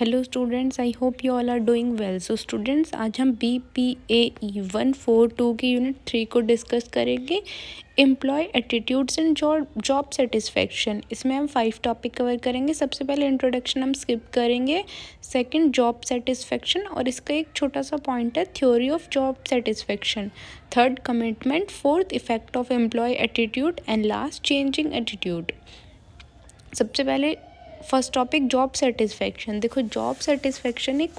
Hello students, I hope you all are doing well. So students, आज हम BPAE 142 की unit 3 को discuss करेंगे, employee attitudes and job satisfaction. इसमें हम 5 टॉपिक कवर करेंगे। सबसे पहले इंट्रोडक्शन हम स्किप करेंगे, सेकंड जॉब सेटिस्फेक्शन और इसका एक छोटा सा पॉइंट है theory of job satisfaction, third commitment, fourth effect of employee attitude and last changing attitude. सबसे पहले फर्स्ट टॉपिक जॉब सेटिस्फेक्शन। देखो, जॉब सेटिस्फेक्शन एक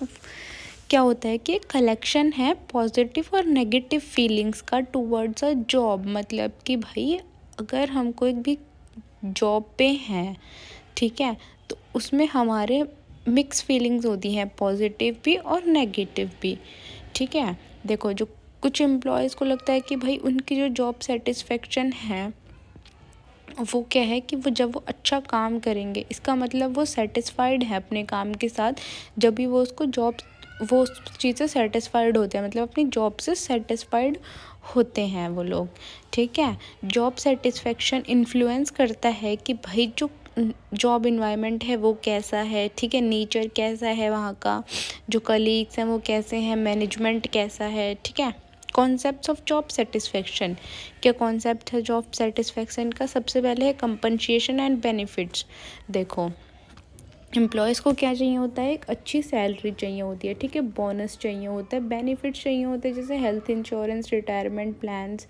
क्या होता है कि एक कलेक्शन है पॉजिटिव और नेगेटिव फीलिंग्स का टूवर्ड्स अ जॉब। मतलब कि भाई अगर हम कोई भी जॉब पे हैं, ठीक है, तो उसमें हमारे मिक्स फीलिंग्स होती हैं, पॉजिटिव भी और नेगेटिव भी। ठीक है, देखो जो कुछ एम्प्लॉयज़ को लगता है कि भाई उनकी जो जॉब सेटिस्फेक्शन है वो क्या है कि वो जब वो अच्छा काम करेंगे, इसका मतलब वो सेटिस्फाइड है अपने काम के साथ। जब भी वो उस चीज़ से सेटिस्फाइड होते हैं, मतलब अपनी जॉब से सेटिस्फाइड होते हैं वो लोग। ठीक है, जॉब सेटिस्फेक्शन इन्फ्लुएंस करता है कि भाई जो जॉब इन्वायरमेंट है वो कैसा है, ठीक है, नेचर कैसा है वहाँ का, जो कलीग्स हैं वो कैसे हैं, मैनेजमेंट कैसा है। ठीक है, कॉन्सेप्ट्स ऑफ जॉब सेटिस्फेक्शन। क्या कॉन्सेप्ट है जॉब सेटिस्फेक्शन का? सबसे पहले है कंपनसेशन एंड बेनिफिट्स। देखो, एम्प्लॉयज़ को क्या चाहिए होता है? एक अच्छी सैलरी चाहिए होती है, ठीक है, बोनस चाहिए होता है, बेनिफिट्स चाहिए होते हैं जैसे हेल्थ इंश्योरेंस, रिटायरमेंट प्लान्स,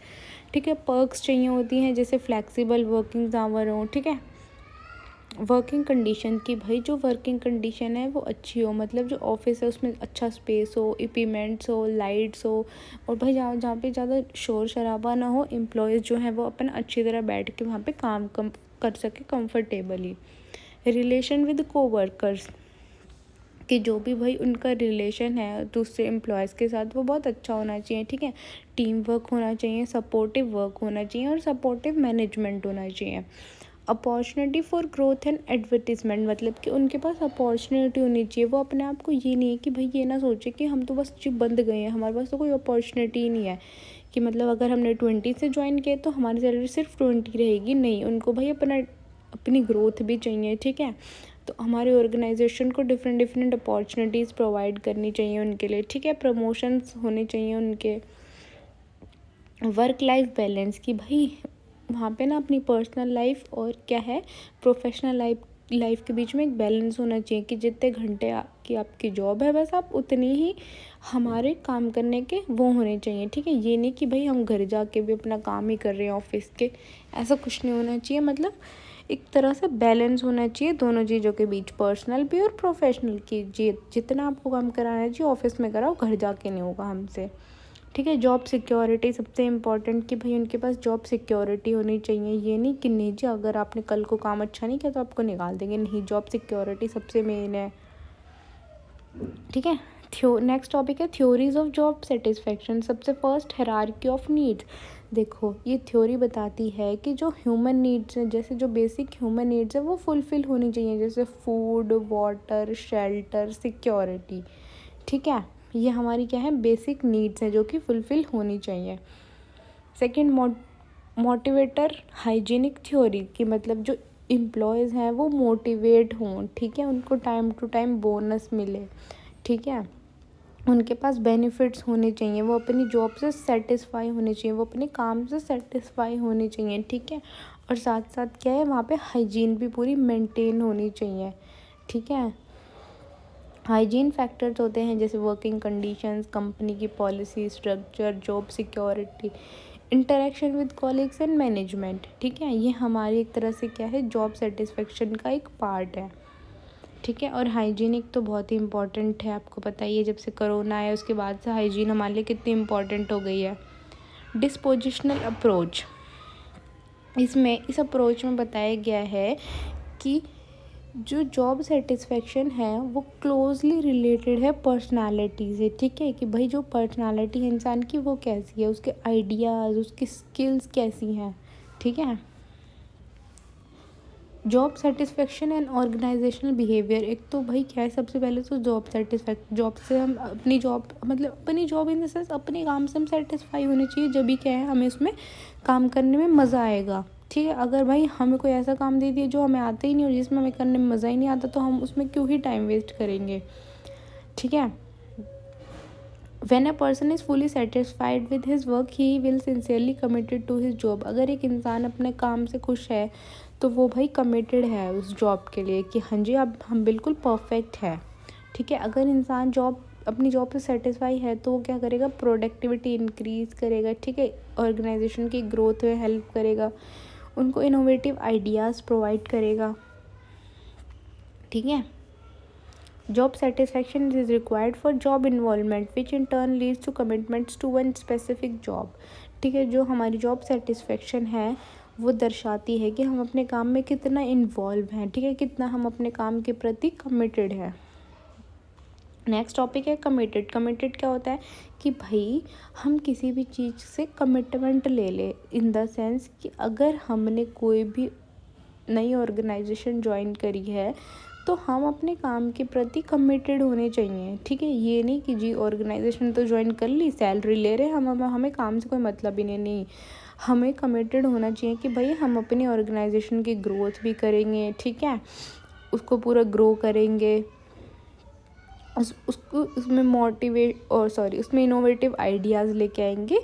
ठीक है, पर्क्स चाहिए होती हैं जैसे फ्लैक्सिबल वर्किंग आवर हो, ठीक है, वर्किंग कंडीशन की भाई जो वर्किंग कंडीशन है वो अच्छी हो, मतलब जो ऑफिस है उसमें अच्छा स्पेस हो, इक्विपमेंट्स हो, लाइट्स हो, और भाई जहाँ जहाँ पे ज़्यादा शोर शराबा ना हो, एम्प्लॉयज़ जो है वो अपन अच्छी तरह बैठ के वहाँ पे काम कर सके कंफर्टेबली। रिलेशन विद कोवर्कर्स, कि जो भी भाई उनका रिलेशन है दूसरे एम्प्लॉयज़ के साथ वो बहुत अच्छा होना चाहिए। ठीक है, टीम वर्क होना चाहिए, सपोर्टिव वर्क होना चाहिए और सपोर्टिव मैनेजमेंट होना चाहिए। Opportunity for growth and advertisement, मतलब कि उनके पास अपॉर्चुनिटी होनी चाहिए। वो अपने आप को ये नहीं है कि भाई ये ना सोचे कि हम तो बस जी बंद गए हैं, हमारे पास तो कोई अपॉर्चुनिटी ही नहीं है, कि मतलब अगर हमने 20 से ज्वाइन किया तो हमारी सैलरी सिर्फ 20 रहेगी। नहीं, उनको भाई अपनी ग्रोथ भी चाहिए। ठीक है, तो हमारे ऑर्गेनाइजेशन को डिफरेंट अपॉर्चुनिटीज़ प्रोवाइड करनी चाहिए उनके लिए। ठीक है, प्रमोशंस होने चाहिए उनके। वर्क लाइफ बैलेंस, की भाई वहाँ पे ना अपनी पर्सनल लाइफ और क्या है प्रोफेशनल लाइफ के बीच में एक बैलेंस होना चाहिए, कि जितने घंटे की आपकी जॉब है बस आप उतनी ही हमारे काम करने के वो होने चाहिए। ठीक है, ये नहीं कि भाई हम घर जाके भी अपना काम ही कर रहे हैं ऑफिस के, ऐसा कुछ नहीं होना चाहिए। मतलब एक तरह से बैलेंस होना चाहिए दोनों चीज़ों के बीच, पर्सनल भी और प्रोफेशनल की। जितना आपको काम कराना चाहिए ऑफिस में कराओ, घर जाके नहीं होगा हमसे। ठीक है, जॉब सिक्योरिटी सबसे इम्पॉर्टेंट, कि भाई उनके पास जॉब सिक्योरिटी होनी चाहिए। ये नहीं कि नहीं जी अगर आपने कल को काम अच्छा नहीं किया तो आपको निकाल देंगे, नहीं, जॉब सिक्योरिटी सबसे मेन है। ठीक है, नेक्स्ट टॉपिक है थ्योरीज ऑफ जॉब सेटिस्फेक्शन। सबसे फर्स्ट हायरार्की ऑफ नीड्स। देखो, ये थ्योरी बताती है कि जो ह्यूमन नीड्स हैं, जैसे जो बेसिक ह्यूमन नीड्स है वो फुलफिल होनी चाहिए, जैसे फूड, वाटर, शेल्टर, सिक्योरिटी। ठीक है, ये हमारी क्या है, बेसिक नीड्स है जो कि फुलफिल होनी चाहिए। सेकंड, मोटिवेटर हाइजीनिक थ्योरी, की मतलब जो एम्प्लॉयज़ हैं वो मोटिवेट हों, ठीक है, उनको टाइम टू टाइम बोनस मिले, ठीक है, उनके पास बेनिफिट्स होने चाहिए, वो अपनी जॉब से सेटिस्फाई होने चाहिए, वो अपने काम से सेटिस्फाई होने चाहिए। ठीक है, और साथ साथ क्या है, वहाँ पे हाइजीन भी पूरी मेंटेन होनी चाहिए। ठीक है, हाइजीन फैक्टर्स होते हैं जैसे वर्किंग कंडीशंस, कंपनी की policy, structure, job security, interaction with colleagues and management. ठीक है, ये हमारी एक तरह से क्या है, जॉब सेटिस्फेक्शन का एक पार्ट है। ठीक है, और हाइजीनिक तो बहुत ही इम्पॉर्टेंट है, आपको पता ही है जब से कोरोना आया उसके बाद से हाइजीन हमारे लिए कितनी इम्पॉर्टेंट हो गई है। डिस्पोजिशनल अप्रोच, इस अप्रोच में बताया गया है कि जो जॉब सेटिस्फेक्शन है वो क्लोजली रिलेटेड है पर्सनालिटी से। ठीक है, कि भाई जो पर्सनालिटी है इंसान की वो कैसी है, उसके आइडियाज़, उसकी स्किल्स कैसी हैं। ठीक है, job satisfaction and organisational behaviour. एक तो भाई क्या है, सबसे पहले तो जॉब से हम अपनी जॉब, मतलब अपनी जॉब इन द सेंस अपने काम से हम सेटिस्फाई होने चाहिए, जब भी क्या है हमें उसमें काम करने में मज़ा आएगा। ठीक है। अगर भाई हमें कोई ऐसा काम दे दिया जो हमें आता ही नहीं और जिसमें हमें करने में मज़ा ही नहीं आता, तो हम उसमें क्यों ही टाइम वेस्ट करेंगे। ठीक है। When a person is fully satisfied with his work, he will sincerely committed to his job. अगर एक इंसान अपने काम से खुश है तो वो भाई कमिटेड है उस जॉब के लिए कि हाँ जी अब हम बिल्कुल परफेक्ट है। ठीक है। अगर इंसान अपनी जॉब से सेटिस्फाई है तो वो क्या करेगा, प्रोडक्टिविटी इंक्रीज़ करेगा। ठीक है। ऑर्गेनाइजेशन की ग्रोथ में हेल्प करेगा, उनको इनोवेटिव आइडियाज़ प्रोवाइड करेगा। ठीक है। Job satisfaction is required for job involvement, which in turn leads to commitments to one specific job. ठीक है। जो हमारी जॉब सेटिस्फेक्शन है वो दर्शाती है कि हम अपने काम में कितना इन्वॉल्व हैं। ठीक है। कितना हम अपने काम के प्रति कमिटेड है। नेक्स्ट टॉपिक है कमिटेड। कमिटेड क्या होता है कि भाई हम किसी भी चीज़ से कमिटमेंट ले ले, इन द सेंस कि अगर हमने कोई भी नई ऑर्गेनाइजेशन ज्वाइन करी है तो हम अपने काम के प्रति कमिटेड होने चाहिए। ठीक है। ये नहीं कि जी ऑर्गेनाइजेशन तो ज्वाइन कर ली, सैलरी ले रहे हैं, हमें काम से कोई मतलब ही नहीं। हमें कमिटेड होना चाहिए कि भाई हम अपनी ऑर्गेनाइजेशन की ग्रोथ भी करेंगे। ठीक है। उसको पूरा ग्रो करेंगे, उसको उसमें इनोवेटिव आइडियाज़ लेके आएंगे,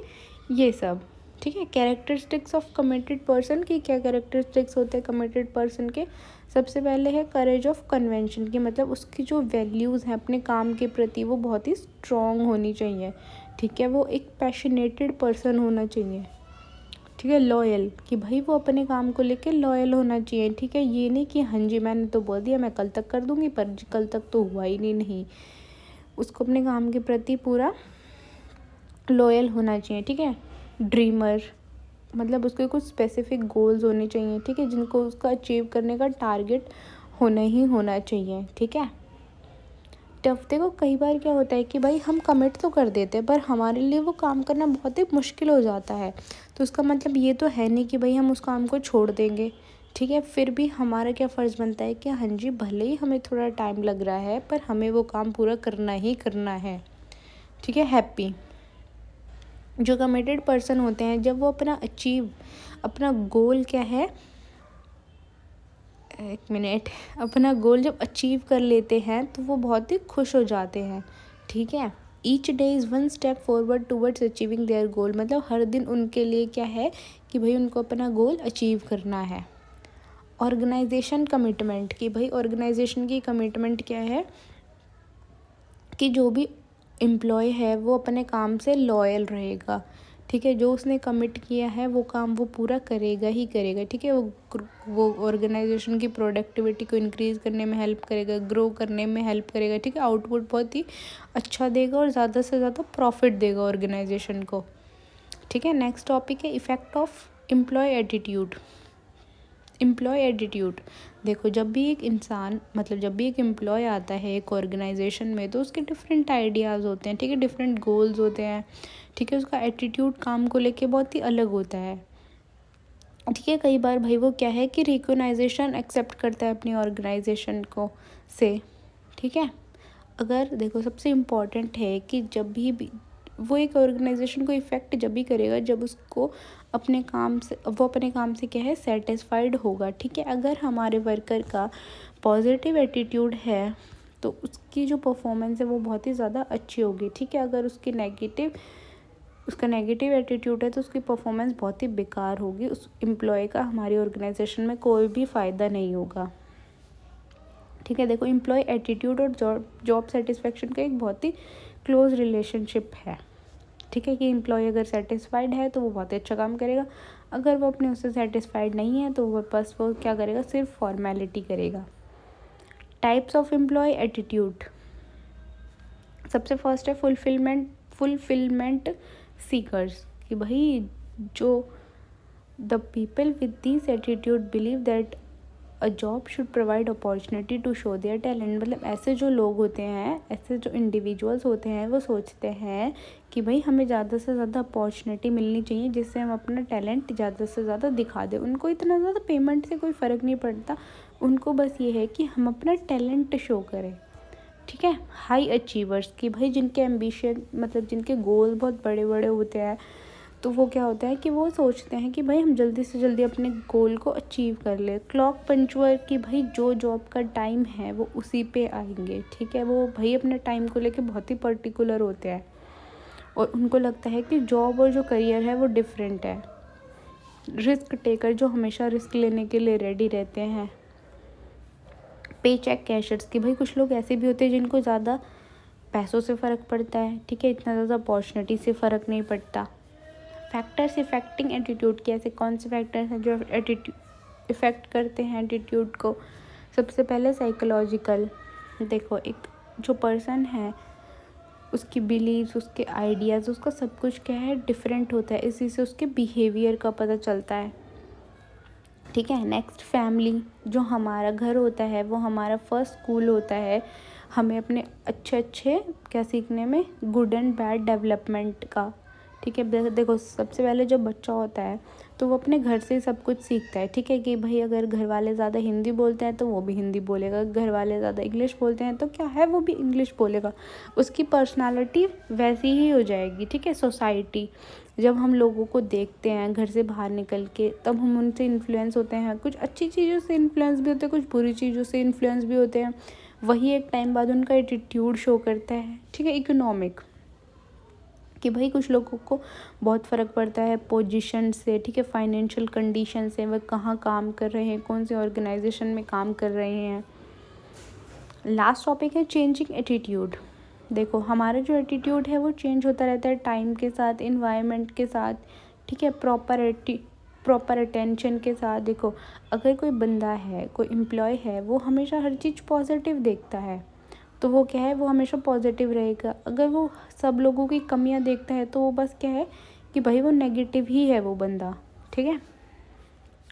ये सब। ठीक है। कैरेक्टरिस्टिक्स ऑफ कमिटेड पर्सन की क्या कैरेक्टरिस्टिक्स होते हैं कमिटेड पर्सन के। सबसे पहले है करेज ऑफ कन्वेंशन की, मतलब उसकी जो वैल्यूज़ हैं अपने काम के प्रति वो बहुत ही स्ट्रॉन्ग होनी चाहिए। ठीक है। वो एक पैशनेटेड पर्सन होना चाहिए। ठीक है। लॉयल, कि भाई वो अपने काम को लेके लॉयल होना चाहिए। ठीक है। ये नहीं कि हाँ जी मैंने तो बोल दिया मैं कल तक कर दूँगी, पर कल तक तो हुआ ही नहीं। उसको अपने काम के प्रति पूरा लॉयल होना चाहिए। ठीक है। ड्रीमर, मतलब उसके कुछ स्पेसिफिक गोल्स होने चाहिए। ठीक है। जिनको उसका अचीव करने का टारगेट होना चाहिए। ठीक है। टफ, देखो कई बार क्या होता है कि भाई हम कमिट तो कर देते हैं पर हमारे लिए वो काम करना बहुत ही मुश्किल हो जाता है। तो उसका मतलब ये तो है नहीं कि भाई हम उस काम को छोड़ देंगे। ठीक है। फिर भी हमारा क्या फ़र्ज़ बनता है कि हाँ जी भले ही हमें थोड़ा टाइम लग रहा है पर हमें वो काम पूरा करना ही करना है। ठीक है। हैप्पी, जो कमिटेड पर्सन होते हैं जब वो अपना गोल क्या है, एक मिनट, अपना गोल जब अचीव कर लेते हैं तो वो बहुत ही खुश हो जाते हैं। ठीक है। Each day is one step forward towards achieving their गोल, मतलब हर दिन उनके लिए क्या है कि भाई उनको अपना गोल अचीव करना है। ऑर्गेनाइजेशन कमिटमेंट की, भाई ऑर्गेनाइजेशन की कमिटमेंट क्या है कि जो भी एम्प्लॉय है वो अपने काम से लॉयल रहेगा। ठीक है। जो उसने कमिट किया है वो काम वो पूरा करेगा ही करेगा। ठीक है। वो ऑर्गेनाइजेशन की प्रोडक्टिविटी को इंक्रीज़ करने में हेल्प करेगा, ग्रो करने में हेल्प करेगा। ठीक है। आउटपुट बहुत ही अच्छा देगा और ज़्यादा से ज़्यादा प्रॉफिट देगा ऑर्गेनाइजेशन को। ठीक है। नेक्स्ट टॉपिक है इफ़ेक्ट ऑफ एम्प्लॉय एटीट्यूड। देखो जब भी एक एम्प्लॉय आता है एक ऑर्गेनाइजेशन में तो उसके डिफरेंट आइडियाज़ होते हैं। ठीक है। डिफरेंट गोल्स होते हैं। ठीक है। उसका एटीट्यूड काम को लेके बहुत ही अलग होता है। ठीक है। कई बार भाई वो क्या है कि रिकॉग्नाइजेशन एक्सेप्ट करता है अपनी ऑर्गेनाइजेशन को से। ठीक है। अगर देखो सबसे इम्पॉर्टेंट है कि जब भी वो एक ऑर्गेनाइजेशन को इफ़ेक्ट जब भी करेगा जब वो अपने काम से क्या है सेटिस्फाइड होगा। ठीक है। अगर हमारे वर्कर का पॉजिटिव एटीट्यूड है तो उसकी जो परफॉर्मेंस है वो बहुत ही ज़्यादा अच्छी होगी। ठीक है। अगर उसका नेगेटिव एटीट्यूड है तो उसकी परफॉर्मेंस बहुत ही बेकार होगी। उस एम्प्लॉय का हमारी ऑर्गेनाइजेशन में कोई भी फ़ायदा नहीं होगा। ठीक है। देखो एम्प्लॉय एटीट्यूड और जॉब सेटिस्फेक्शन का एक बहुत ही क्लोज रिलेशनशिप है। ठीक है। कि एम्प्लॉय अगर सेटिस्फाइड है तो वो बहुत ही अच्छा काम करेगा, अगर वो अपने उससे सेटिस्फाइड नहीं है तो वो क्या करेगा, सिर्फ फॉर्मेलिटी करेगा। टाइप्स ऑफ एम्प्लॉय एटीट्यूड, सबसे फर्स्ट है फुलफिलमेंट सीकर्स, कि भाई जो the people with this attitude believe that a job should provide opportunity to show their talent, मतलब ऐसे जो लोग होते हैं, ऐसे जो इंडिविजुअल्स होते हैं वो सोचते हैं कि भाई हमें ज़्यादा से ज़्यादा अपॉर्चुनिटी मिलनी चाहिए जिससे हम अपना टैलेंट ज़्यादा से ज़्यादा दिखा दें। उनको इतना ज़्यादा पेमेंट से कोई फ़र्क नहीं पड़ता, उनको बस ये है कि हम अपना टैलेंट शो करें। ठीक है। हाई अचीवर्स, कि भाई जिनके एम्बिशन, मतलब जिनके गोल बहुत बड़े बड़े होते हैं, तो वो क्या होता है कि वो सोचते हैं कि भाई हम जल्दी से जल्दी अपने गोल को अचीव कर ले। क्लॉक पंचुअल कि भाई जो जॉब का टाइम है वो उसी पे आएंगे, ठीक है। वो भाई अपने टाइम को लेके बहुत ही पर्टिकुलर होते हैं और उनको लगता है कि जॉब और जो करियर है वो डिफरेंट है। रिस्क टेकर जो हमेशा रिस्क लेने के लिए रेडी रहते हैं। पे चेक कैशर्स कि भाई कुछ लोग ऐसे भी होते हैं जिनको ज़्यादा पैसों से फ़र्क पड़ता है, ठीक है, इतना ज़्यादा अपॉर्चुनिटी से फ़र्क नहीं पड़ता। फैक्टर्स इफेक्टिंग एटीट्यूड के ऐसे कौन से फैक्टर्स हैं जो एटीट्यूड इफ़ेक्ट करते हैं एटीट्यूड को। सबसे पहले साइकोलॉजिकल। देखो एक जो पर्सन है उसकी बिलीव्स, उसके आइडियाज़, उसका सब कुछ क्या है डिफरेंट होता है, इसी से उसके बिहेवियर का पता चलता है, ठीक है। नेक्स्ट फैमिली, जो हमारा घर होता है वो हमारा फर्स्ट स्कूल होता है हमें अपने अच्छे अच्छे क्या सीखने में, गुड एंड बैड डेवलपमेंट का, ठीक है। देखो सबसे पहले जब बच्चा होता है तो वो अपने घर से सब कुछ सीखता है, ठीक है, कि भाई अगर घर वाले ज़्यादा हिंदी बोलते हैं तो वो भी हिंदी बोलेगा, घर वाले ज़्यादा इंग्लिश बोलते हैं तो क्या है वो भी इंग्लिश बोलेगा, उसकी पर्सनालिटी वैसी ही हो जाएगी, ठीक है। सोसाइटी, जब हम लोगों को देखते हैं घर से बाहर निकल के तब हम उनसे इन्फ्लुएंस होते हैं, कुछ अच्छी चीज़ों से इन्फ्लुएंस भी होते हैं, कुछ बुरी चीज़ों से इन्फ्लुएंस भी होते हैं, वही एक टाइम बाद उनका एटीट्यूड शो करता है, ठीक है। इकोनॉमिक कि भाई कुछ लोगों को बहुत फ़र्क पड़ता है पोजीशन से, ठीक है, फाइनेंशियल कंडीशन से, वह कहाँ काम कर रहे हैं, कौन से ऑर्गेनाइजेशन में काम कर रहे हैं। लास्ट टॉपिक है चेंजिंग एटीट्यूड। देखो हमारा जो एटीट्यूड है वो चेंज होता रहता है टाइम के साथ, इन्वायरमेंट के साथ, ठीक है, प्रॉपर अटेंशन के साथ। देखो अगर कोई बंदा है, कोई एम्प्लॉय है, वो हमेशा हर चीज़ पॉजिटिव देखता है तो वो क्या है, वो हमेशा पॉजिटिव रहेगा। अगर वो सब लोगों की कमियां देखता है तो वो बस क्या है कि भाई वो नेगेटिव ही है वो बंदा, ठीक है।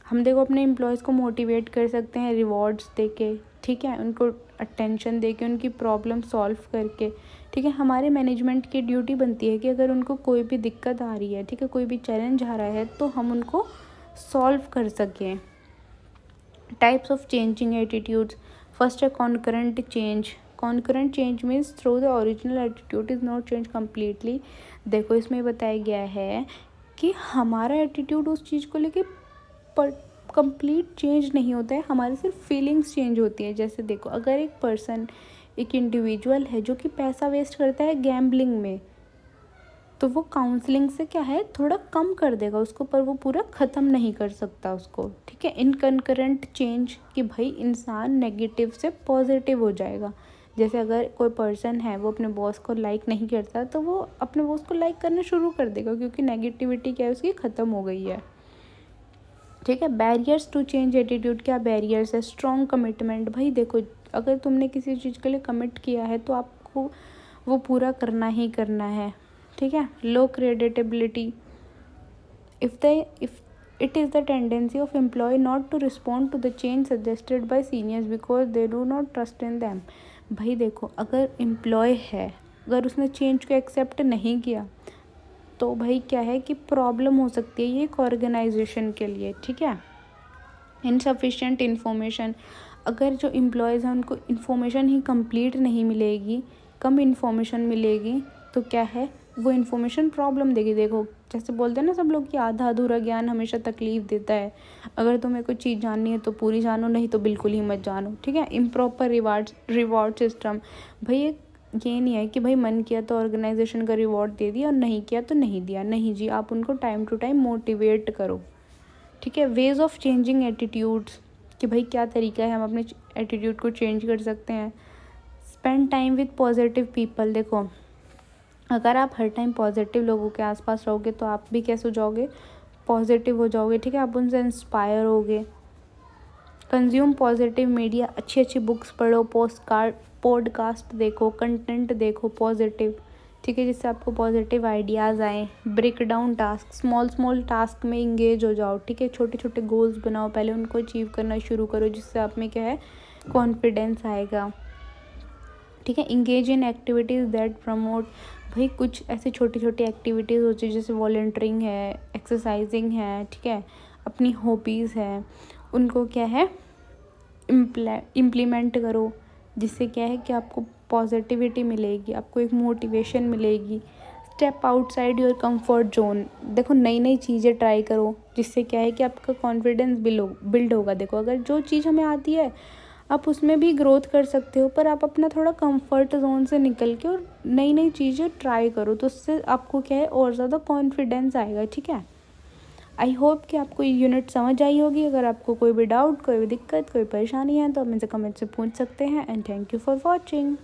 हम देखो अपने एम्प्लॉयज़ को मोटिवेट कर सकते हैं रिवॉर्ड्स दे के, ठीक है, उनको अटेंशन दे के, उनकी प्रॉब्लम सॉल्व करके, ठीक है। हमारे मैनेजमेंट की ड्यूटी बनती है कि अगर उनको कोई भी दिक्कत आ रही है, ठीक है, कोई भी चैलेंज आ रहा है तो हम उनको सॉल्व कर सकें। Types of changing attitudes. First है concurrent change. Concurrent change means through the original attitude is not change completely. देखो इसमें बताया गया है कि हमारा एटीट्यूड उस चीज़ को लेके पर कंप्लीट चेंज नहीं होता है, हमारी सिर्फ फीलिंग्स चेंज होती है। जैसे देखो अगर एक पर्सन, एक इंडिविजुअल है जो कि पैसा वेस्ट करता है गैम्बलिंग में, तो वो काउंसलिंग से क्या है थोड़ा कम कर देगा उसको, पर वो पूरा ख़त्म नहीं कर सकता उसको, ठीक है। इनकनकरेंट चेंज कि भाई इंसान नेगेटिव से पॉजिटिव हो जाएगा। जैसे अगर कोई पर्सन है वो अपने बॉस को लाइक नहीं करता तो वो अपने बॉस को लाइक करना शुरू कर देगा क्योंकि नेगेटिविटी क्या है उसकी ख़त्म हो गई है, ठीक है। बैरियर्स टू चेंज एटीट्यूड, क्या बैरियर्स है। स्ट्रॉन्ग कमिटमेंट, भाई देखो अगर तुमने किसी चीज़ के लिए कमिट किया है तो आपको वो पूरा करना ही करना है, ठीक है। Low creditability, if it is the tendency of employ not to respond to the change suggested by seniors because they do not trust in them. भाई देखो अगर एम्प्लॉय है, अगर उसने चेंज को एक्सेप्ट नहीं किया तो भाई क्या है कि प्रॉब्लम हो सकती है ये एक ऑर्गेनाइजेशन के लिए, ठीक है। इनसफिशिएंट इन्फॉर्मेशन, अगर जो एम्प्लॉयज़ हैं उनको इन्फॉर्मेशन ही कंप्लीट नहीं मिलेगी, कम इन्फॉर्मेशन मिलेगी तो क्या है वो इन्फॉर्मेशन प्रॉब्लम देगी। देखो जैसे बोलते हैं ना सब लोग कि आधा अधूरा ज्ञान हमेशा तकलीफ देता है। अगर तुम्हें कोई चीज़ जाननी है तो पूरी जानो, नहीं तो बिल्कुल ही मत जानो, ठीक है। इम्प्रॉपर रिवार्ड सिस्टम, भाई ये नहीं है कि भाई मन किया तो ऑर्गेनाइजेशन का रिवॉर्ड दे दिया और नहीं किया तो नहीं दिया, नहीं जी, आप उनको टाइम टू टाइम मोटिवेट करो, ठीक है। वेज ऑफ चेंजिंग एटीट्यूड्स कि भाई क्या तरीका है हम अपने एटीट्यूड को चेंज कर सकते हैं। Spend time with positive people, देखो अगर आप हर टाइम पॉजिटिव लोगों के आसपास रहोगे तो आप भी कैसे हो जाओगे, पॉजिटिव हो जाओगे, ठीक है, आप उनसे इंस्पायर होगे। कंज्यूम पॉजिटिव मीडिया, अच्छी अच्छी बुक्स पढ़ो, पॉडकास्ट देखो, कंटेंट देखो पॉजिटिव, ठीक है, जिससे आपको पॉजिटिव आइडियाज़ आए। Break down task, small task में इंगेज हो जाओ, ठीक है, छोटे छोटे गोल्स बनाओ, पहले उनको अचीव करना शुरू करो जिससे आप में क्या है कॉन्फिडेंस आएगा, ठीक है। Engage in activities that promote, भाई कुछ ऐसी छोटी छोटी एक्टिविटीज़ होती है जैसे वॉलंटियरिंग है, एक्सरसाइजिंग है, ठीक है, अपनी हॉबीज़ है, उनको क्या है इम्प्लीमेंट करो जिससे क्या है कि आपको पॉजिटिविटी मिलेगी, आपको एक मोटिवेशन मिलेगी। Step outside your comfort zone. देखो नई नई चीज़ें ट्राई करो, जिससे क्या है कि आपका कॉन्फिडेंस बिल्ड होगा। देखो अगर जो चीज़ हमें आती है आप उसमें भी ग्रोथ कर सकते हो, पर आप अपना थोड़ा कंफर्ट जोन से निकल के और नई नई चीज़ें ट्राई करो, तो उससे आपको क्या है और ज़्यादा कॉन्फिडेंस आएगा। ठीक है, आई होप कि आपको ये यूनिट समझ आई होगी। अगर आपको कोई भी डाउट, कोई भी दिक्कत, कोई परेशानी है तो आप मुझसे कमेंट से पूछ सकते हैं। And thank you for watching.